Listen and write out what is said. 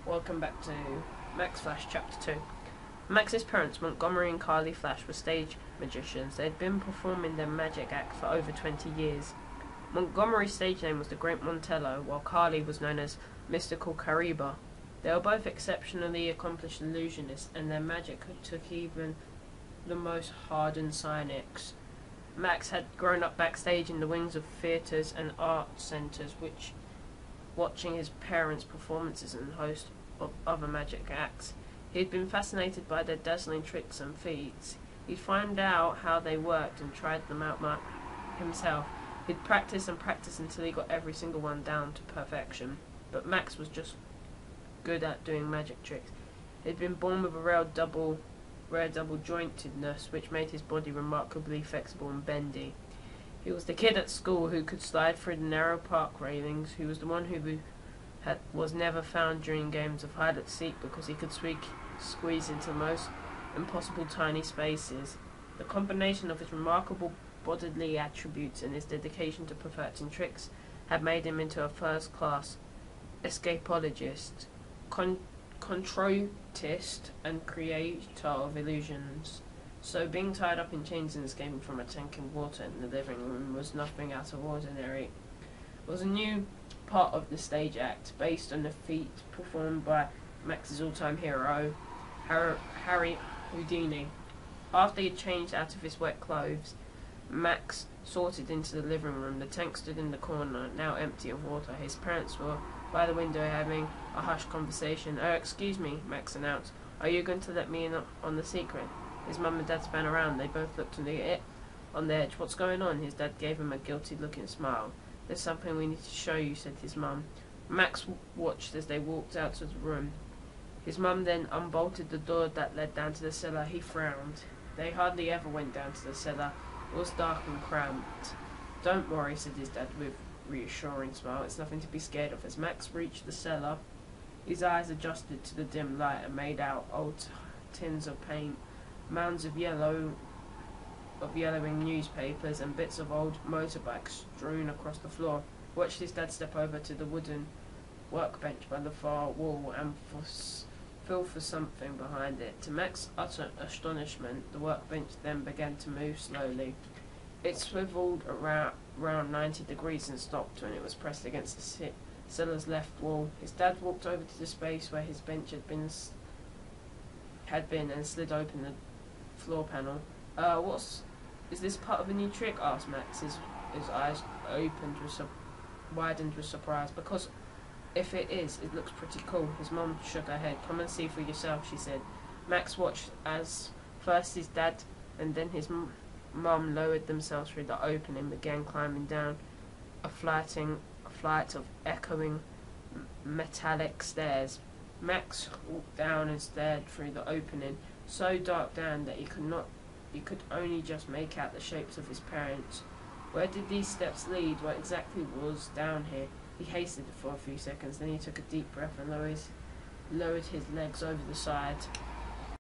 Welcome back to Max Flash Chapter 2. Max's parents, Montgomery and Carly Flash, were stage magicians. They had been performing their magic act for over 20 years. Montgomery's stage name was the Great Montello, while Carly was known as Mystical Cariba. They were both exceptionally accomplished illusionists, and their magic took even the most hardened cynics. Max had grown up backstage in the wings of theatres and art centres, watching his parents' performances and host of other magic acts. He had been fascinated by their dazzling tricks and feats. He'd find out how they worked and tried them out himself. He'd practice and practice until he got every single one down to perfection. But Max was just good at doing magic tricks. He'd been born with a rare double jointedness, which made his body remarkably flexible and bendy. He was the kid at school who could slide through the narrow park railings, who was the one who was never found during games of hide and seek because he could squeeze into the most impossible tiny spaces. The combination of his remarkable bodily attributes and his dedication to perfecting tricks had made him into a first-class escapologist, tightest, and creator of illusions. So being tied up in chains and escaping from a tank of water in the living room was nothing out of ordinary. It was a new part of the stage act, based on the feat performed by Max's all-time hero, Harry Houdini. After he had changed out of his wet clothes, Max sorted into the living room. The tank stood in the corner, now empty of water. His parents were by the window having a hushed conversation. "Oh, excuse me," Max announced. "Are you going to let me in on the secret?" His mum and dad span around. They both looked on the edge. "What's going on?" His dad gave him a guilty-looking smile. "There's something we need to show you," said his mum. Max watched as they walked out to the room. His mum then unbolted the door that led down to the cellar. He frowned. They hardly ever went down to the cellar. It was dark and cramped. "Don't worry," said his dad with a reassuring smile. "It's nothing to be scared of." As Max reached the cellar, his eyes adjusted to the dim light and made out old tins of paint, mounds of yellowing newspapers, and bits of old motorbikes strewn across the floor. Watched his dad step over to the wooden workbench by the far wall and feel for something behind it. To Max's utter astonishment, the workbench then began to move slowly. It swiveled around 90 degrees and stopped when it was pressed against the cellar's left wall. His dad walked over to the space where his bench had been and slid open the floor panel. Is this part of a new trick?" asked Max. His eyes widened with surprise. "Because if it is, it looks pretty cool." His mum shook her head. "Come and see for yourself," she said. Max watched as first his dad and then his mum lowered themselves through the opening and began climbing down a flight of echoing metallic stairs. Max walked down and stared through the opening, so dark down that he could only just make out the shapes of his parents. Where did these steps lead? What exactly was down here? He hesitated for a few seconds, then he took a deep breath and lowered his legs over the side.